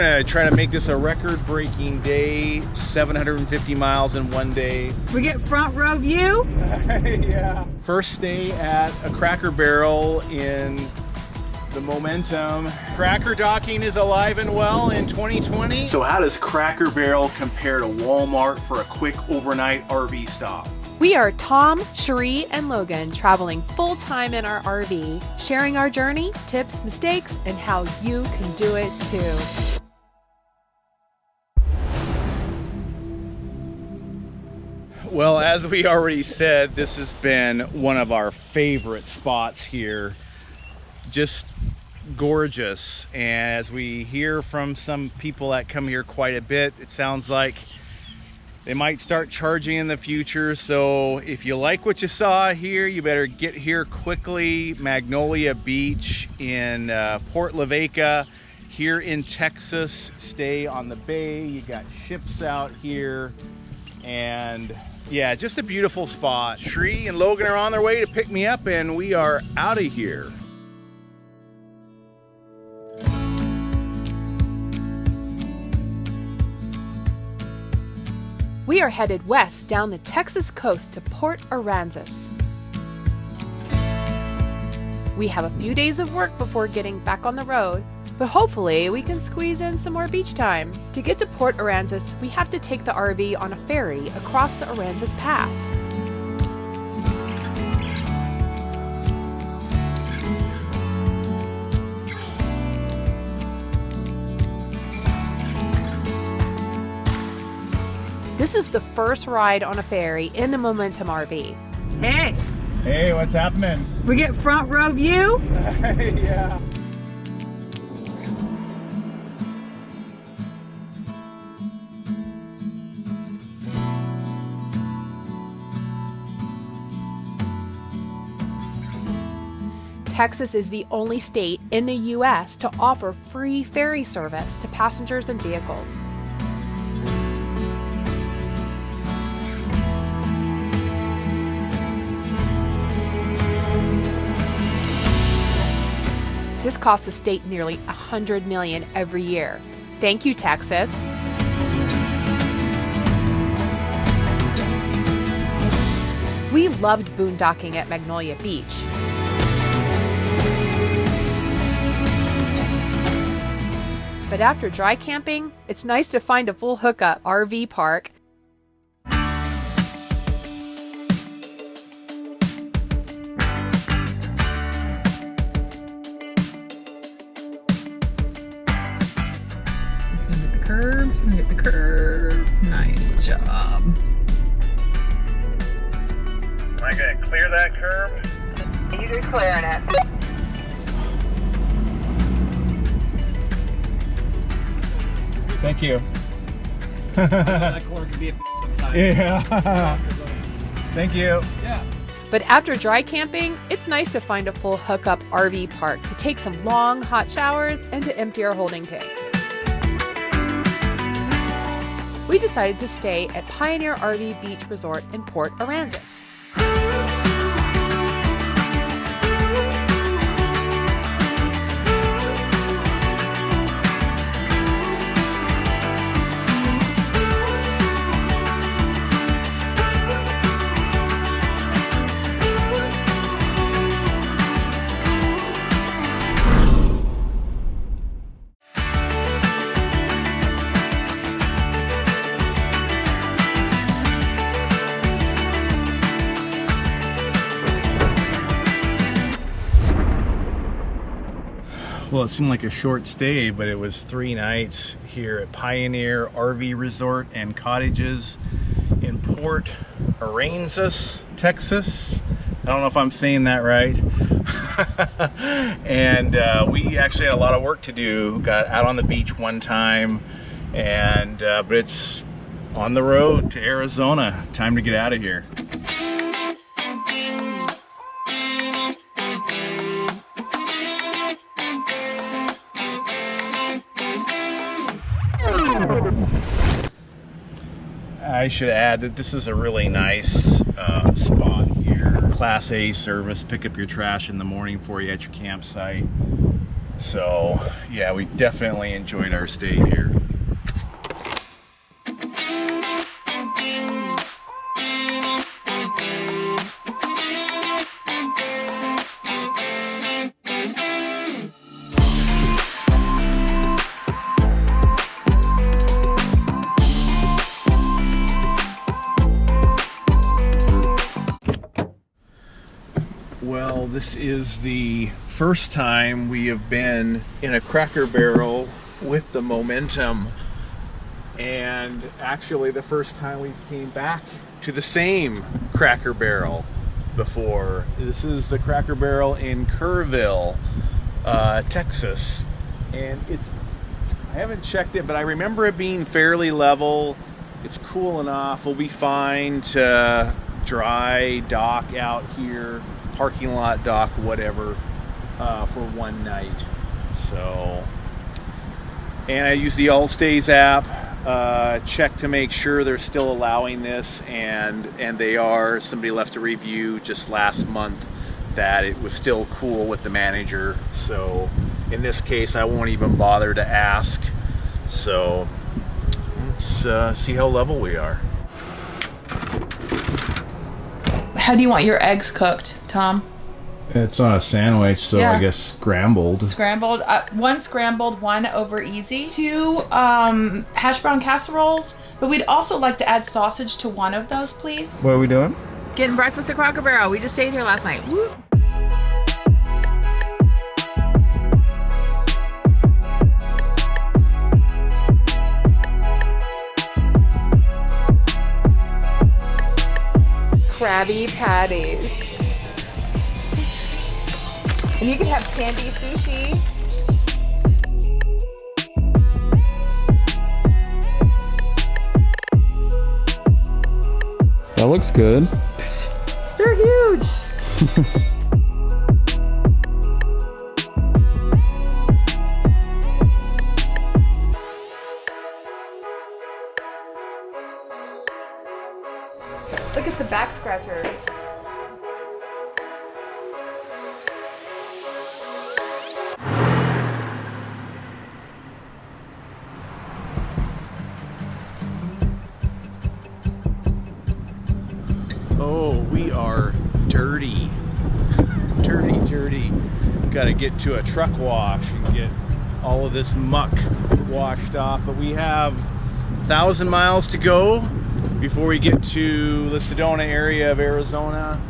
Try to make this a record-breaking day, 750 miles in one day. We get front row view. Yeah. First stay at a Cracker Barrel in the Momentum. Cracker Docking is alive and well in 2020. So how does Cracker Barrel compare to Walmart for a quick overnight RV stop? We are Tom, Cherie, and Logan traveling full-time in our RV, sharing our journey, tips, mistakes, and how you can do it too. Well, as we already said, this has been one of our favorite spots here. Just gorgeous. And as we hear from some people that come here quite a bit, it sounds like they might start charging in the future. So if you like what you saw here, you better get here quickly. Magnolia Beach in Port Lavaca here in Texas. Stay on the bay. You got ships out here. And yeah, just a beautiful spot. Shree and Logan are on their way to pick me up, and we are out of here. We are headed west down the Texas coast to Port Aransas. We have a few days of work before getting back on the road, but hopefully we can squeeze in some more beach time. To get to Port Aransas, we have to take the RV on a ferry across the Aransas Pass. This is the first ride on a ferry in the Momentum RV. Hey, Hey, what's happening? we get front row view. Yeah. Texas is the only state in the U.S. to offer free ferry service to passengers and vehicles. This costs the state nearly $100 million every year. Thank you, Texas. We loved boondocking at Magnolia Beach. But after dry camping, it's nice to find a full hookup RV park. Hit the curb. Nice job. Am I gonna clear that curb? You're clearing it. Thank you. That corner can be a sometimes. Yeah. Thank you. Yeah. But after dry camping, it's nice to find a full hookup RV park to take some long, hot showers and to empty our holding tanks. We decided to stay at Pioneer RV Beach Resort in Port Aransas. Well, it seemed like a short stay, but it was 3 nights here at Pioneer RV Resort and Cottages in Port Aransas, Texas. I don't know if I'm saying that right. And we actually had a lot of work to do. Got out on the beach one time, and but it's on the road to Arizona. Time to get out of here. I should add that this is a really nice spot here. Class A service, pick up your trash in the morning for you at your campsite. So yeah, we definitely enjoyed our stay here. Well, this is the first time we have been in a Cracker Barrel with the Momentum, and actually the first time we came back to the same Cracker Barrel before. This is the Cracker Barrel in Kerrville, Texas, and I haven't checked it, but I remember it being fairly level. It's cool enough. We'll be fine to dry dock out here, parking lot dock, whatever, for one night. So, and I use the All Stays app, check to make sure they're still allowing this, and they are. Somebody left a review just last month that it was still cool with the manager. So in this case, I won't even bother to ask. So let's see how level we are. How do you want your eggs cooked, Tom? It's on a sandwich, so Yeah. I guess scrambled. Scrambled. One scrambled, one over easy. 2 hash brown casseroles, but we'd also like to add sausage to one of those, please. What are we doing? Getting breakfast at Cracker Barrel. We just stayed here last night. Woo. Krabby Patties. And you can have candy sushi. That looks good. They're huge. Look, it's a back scratcher. Oh, we are dirty. Dirty. Got to get to a truck wash and get all of this muck washed off. But we have 1,000 miles to go before we get to the Sedona area of Arizona.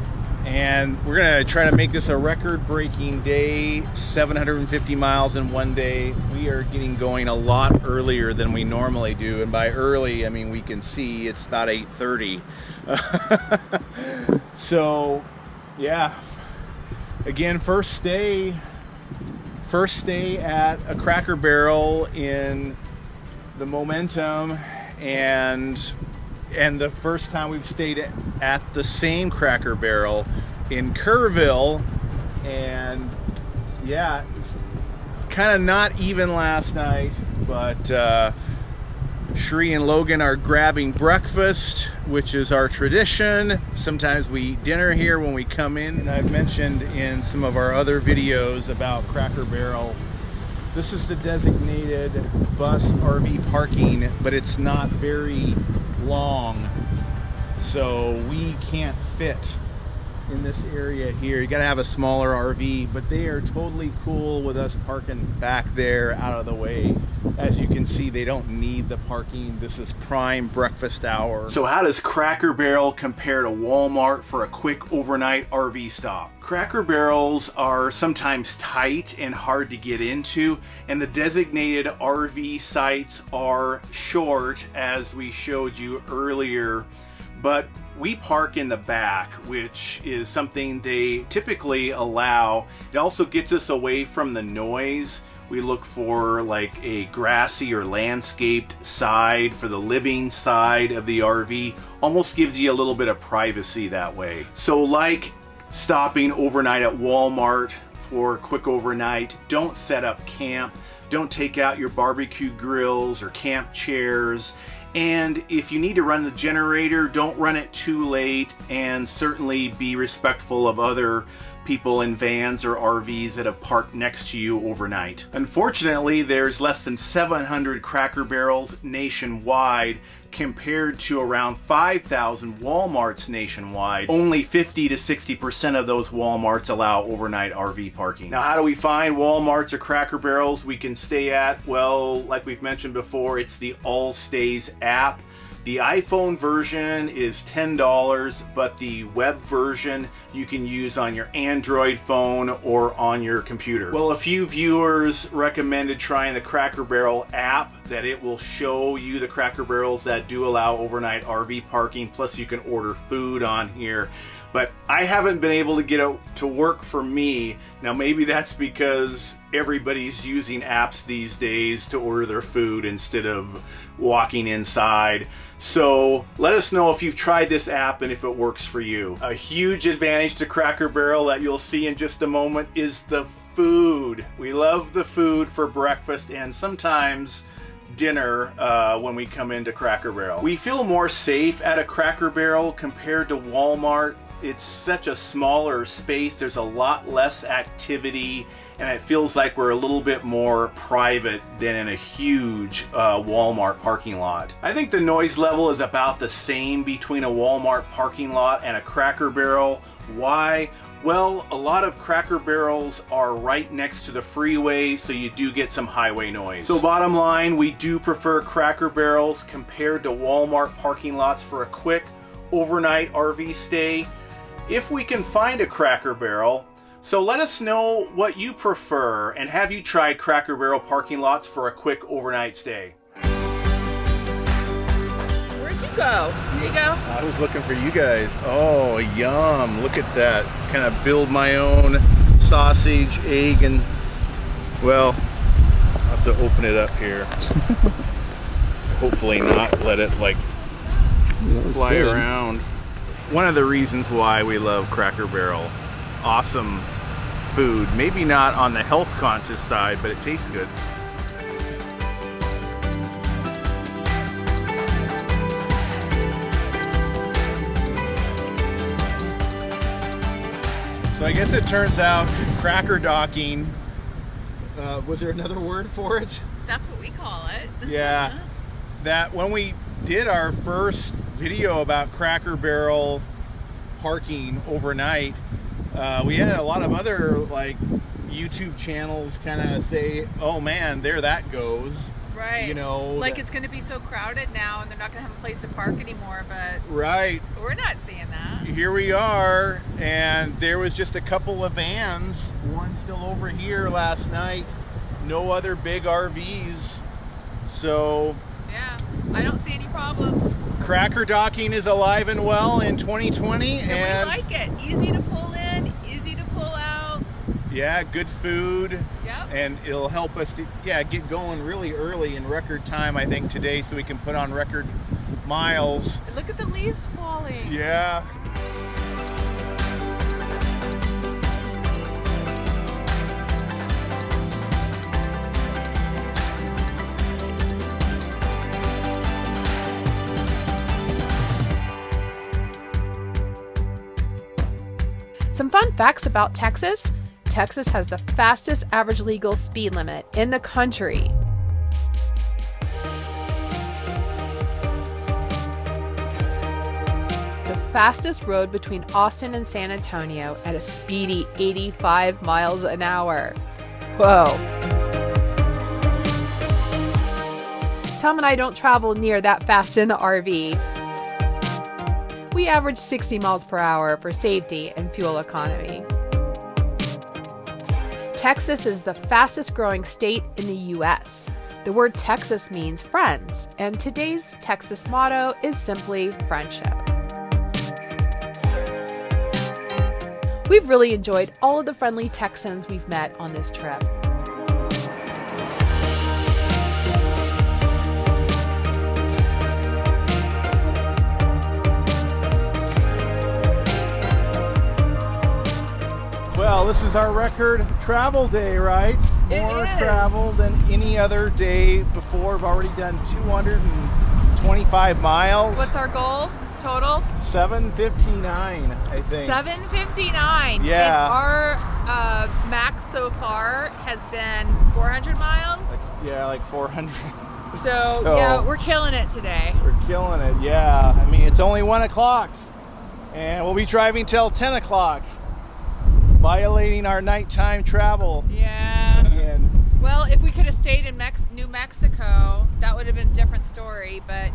And we're going to try to make this a record-breaking day, 750 miles in one day. We are getting going a lot earlier than we normally do. And by early, I mean we can see it's not 8:30. So, yeah. Again, first stay at a Cracker Barrel in the Momentum, and the first time we've stayed at the same Cracker Barrel in Kerrville. And yeah, kind of not even last night, but Sheree and Logan are grabbing breakfast, which is our tradition. Sometimes we eat dinner here when we come in. And I've mentioned in some of our other videos about Cracker Barrel, this is the designated bus RV parking, but it's not very long, so we can't fit in this area here. You gotta have a smaller RV, but they are totally cool with us parking back there out of the way. As you can see, they don't need the parking. This is prime breakfast hour. So how does Cracker Barrel compare to Walmart for a quick overnight RV stop? Cracker Barrels are sometimes tight and hard to get into, and the designated RV sites are short, as we showed you earlier. But we park in the back, which is something they typically allow. It also gets us away from the noise. We look for like a grassy or landscaped side for the living side of the RV. Almost gives you a little bit of privacy that way. So like stopping overnight at Walmart for a quick overnight, don't set up camp. Don't take out your barbecue grills or camp chairs. And if you need to run the generator, don't run it too late, and certainly be respectful of other people in vans or RVs that have parked next to you overnight. Unfortunately, there's less than 700 Cracker Barrels nationwide compared to around 5,000 Walmarts nationwide. Only 50 to 60% of those Walmarts allow overnight RV parking. Now, how do we find Walmarts or Cracker Barrels we can stay at? Well, like we've mentioned before, it's the All Stays app. The iPhone version is $10, but the web version you can use on your Android phone or on your computer. Well, a few viewers recommended trying the Cracker Barrel app, that it will show you the Cracker Barrels that do allow overnight RV parking, plus you can order food on here. But I haven't been able to get it to work for me. Now maybe that's because everybody's using apps these days to order their food instead of walking inside. So let us know if you've tried this app and if it works for you. A huge advantage to Cracker Barrel that you'll see in just a moment is the food. We love the food for breakfast and sometimes dinner when we come into Cracker Barrel. We feel more safe at a Cracker Barrel compared to Walmart. It's such a smaller space, there's a lot less activity, and it feels like we're a little bit more private than in a huge Walmart parking lot. I think the noise level is about the same between a Walmart parking lot and a Cracker Barrel. Why? Well, a lot of Cracker Barrels are right next to the freeway, so you do get some highway noise. So bottom line, we do prefer Cracker Barrels compared to Walmart parking lots for a quick overnight RV stay, if we can find a Cracker Barrel. So let us know what you prefer, and have you tried Cracker Barrel parking lots for a quick overnight stay? Where'd you go? Here you go. I was looking for you guys. Oh, yum. Look at that. Kind of build my own sausage, egg, and, well, I'll have to open it up here. Hopefully not let it like fly around. One of the reasons why we love Cracker Barrel, awesome food. Maybe not on the health conscious side, but it tastes good. So I guess it turns out cracker docking, was there another word for it? That's what we call it. Yeah, that when we did our first video about Cracker Barrel parking overnight, we had a lot of other like YouTube channels kind of say, oh man, there that goes. Right. You know, like it's going to be so crowded now and they're not going to have a place to park anymore, but right. We're not seeing that. Here we are, and there was just a couple of vans, one still over here last night, no other big RVs. So yeah, I don't see any problems. Cracker docking is alive and well in 2020, and we like it. Easy to pull in, easy to pull out. Yeah, good food. Yep. And it'll help us to get going really early in record time, I think, today, so we can put on record miles. And look at the leaves falling. Yeah. Some fun facts about Texas. Texas has the fastest average legal speed limit in the country. The fastest road between Austin and San Antonio at a speedy 85 miles an hour. Whoa. Tom and I don't travel near that fast in the RV. We average 60 miles per hour for safety and fuel economy. Texas is the fastest growing state in the U.S. The word Texas means friends, and today's Texas motto is simply friendship. We've really enjoyed all of the friendly Texans we've met on this trip. Well, this is our record travel day, right? More travel than any other day before. We've already done 225 miles. What's our goal? total? 759, I think. 759. Yeah. And our max so far has been 400 miles. Like 400. So yeah, we're killing it today. We're killing it, yeah. I mean, it's only 1 o'clock, and we'll be driving till 10 o'clock, violating our nighttime travel. Yeah. And Well, if we could have stayed in New Mexico, that would have been a different story. But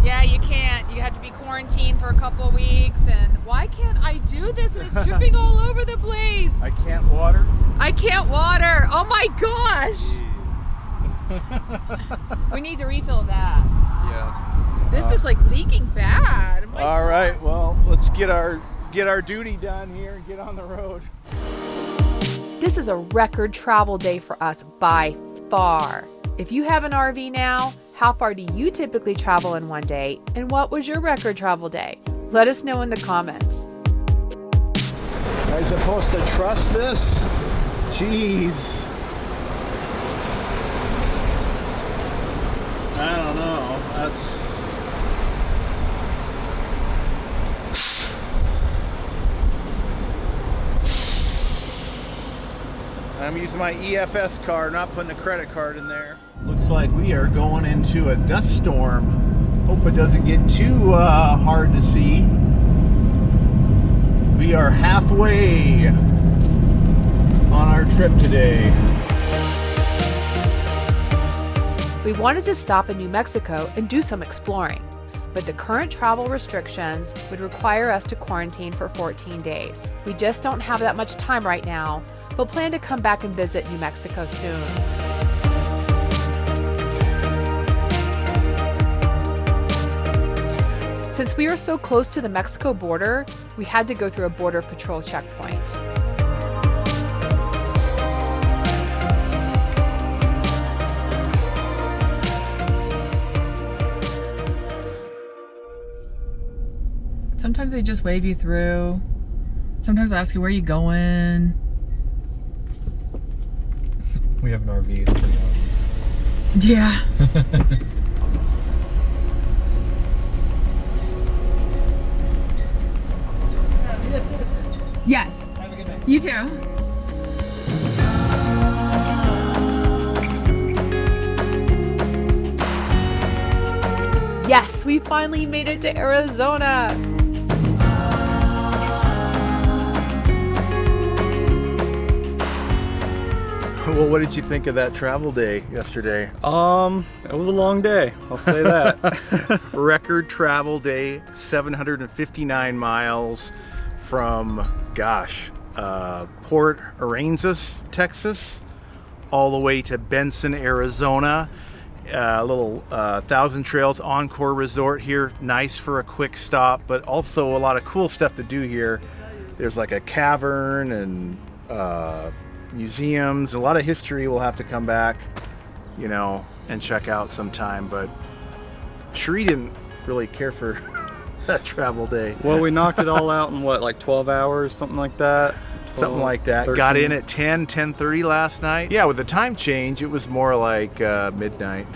yeah, you can't. You had to be quarantined for a couple of weeks. And why can't I do this? And it's dripping all over the place. I can't water. I can't water. Oh my gosh. We need to refill that. Yeah. This is like leaking bad. Oh my All right, God. well, let's get our duty done here and get on the road. This is a record travel day for us by far. If you have an RV now, how far do you typically travel in one day? And what was your record travel day? Let us know in the comments. Am I supposed to trust this? Jeez. I don't know. I'm using my EFS card, not putting a credit card in there. Looks like we are going into a dust storm. Hope it doesn't get too hard to see. We are halfway on our trip today. We wanted to stop in New Mexico and do some exploring, but the current travel restrictions would require us to quarantine for 14 days. We just don't have that much time right now, but plan to come back and visit New Mexico soon. Since we are so close to the Mexico border, we had to go through a border patrol checkpoint. Sometimes they just wave you through. Sometimes they ask you where you going. We have an RV, it's pretty obvious. Yeah. Yes. Have a good night. You too. Yes, we finally made it to Arizona. Well, what did you think of that travel day yesterday? It was a long day, I'll say that. Record travel day, 759 miles from, Port Aransas, Texas, all the way to Benson, Arizona. A little Thousand Trails Encore Resort here, nice for a quick stop, but also a lot of cool stuff to do here. There's like a cavern and museums, a lot of history. We'll have to come back, and check out sometime, but Cherie didn't really care for that travel day. Well, we knocked it all out in what, like 12 hours, something like that? Something like that. 13. Got in at 10:30 last night. Yeah, with the time change, it was more like midnight.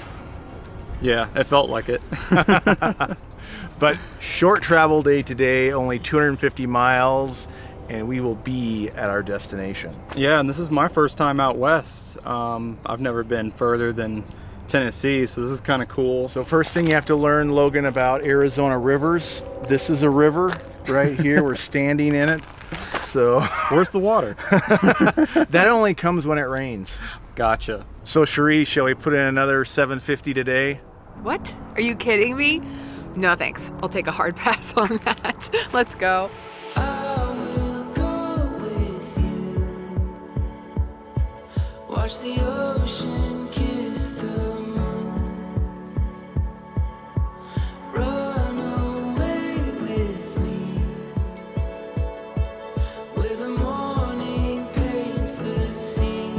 Yeah, it felt like it. But short travel day today, only 250 miles, and we will be at our destination. Yeah, and this is my first time out west. I've never been further than Tennessee, so this is kind of cool. So first thing you have to learn, Logan, about Arizona rivers. This is a river right here. We're standing in it. So Where's the water? that only comes when it rains. Gotcha. So Cherie, shall we put in another 750 today? What? Are you kidding me? No thanks. I'll take a hard pass on that. Let's go. Watch the ocean kiss the moon. Run away with me, where the morning paints the scene.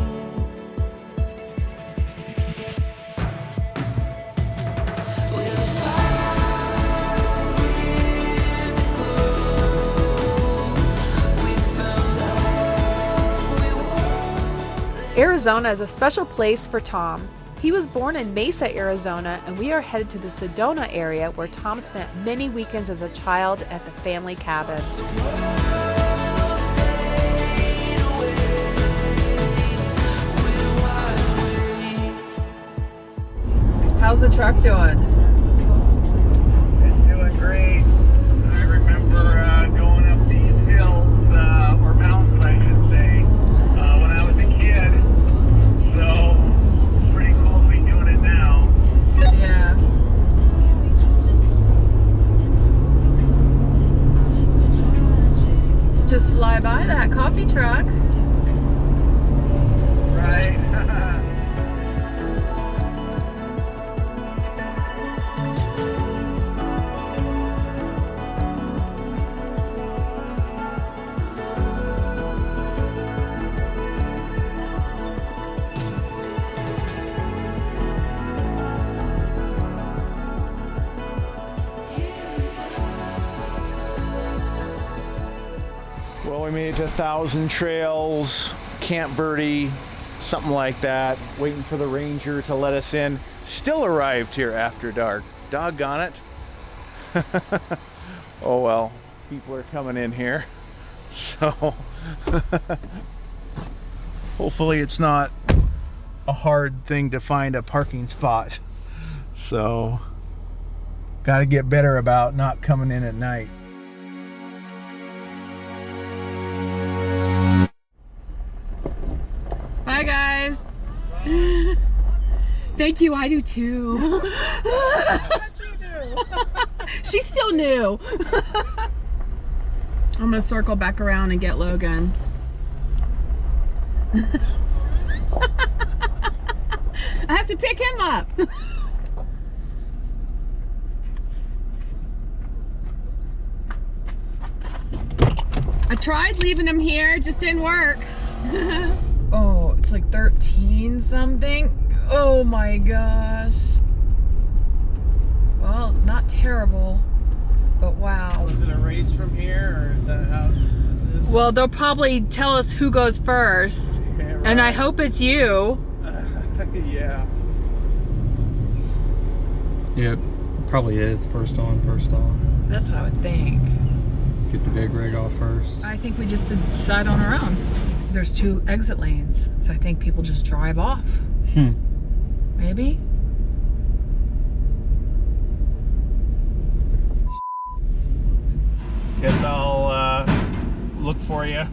We're the fire, we're the glow. We found love, we won't. Arizona is a special place for Tom. He was born in Mesa, Arizona, and we are headed to the Sedona area where Tom spent many weekends as a child at the family cabin. How's the truck doing? It's doing great. I remember going up these hills, or mountains I should say, when I was a kid. So, it's pretty cool to be doing it now. Yeah. Just fly by that coffee truck. Right? Well, we made it to Thousand Trails, Camp Verde, something like that. Waiting for the ranger to let us in. Still arrived here after dark. Doggone it. Oh well, people are coming in here. So, hopefully it's not a hard thing to find a parking spot. So, gotta get better about not coming in at night. Bye, guys. Thank you. I do too. She's still new. I'm gonna circle back around and get Logan. I have to pick him up. I tried leaving him here, it just didn't work. Oh, it's like 13 something. Oh my gosh. Well, not terrible, but wow. Is it a race from here, or is that how this is? Well, they'll probably tell us who goes first, Yeah, right. and I hope it's you. Yeah. Yep, probably is. First on, first on. That's what I would think. Get the big rig off first. I think we just decide on our own. There's 2 exit lanes, so I think people just drive off. Maybe? Guess I'll look for you.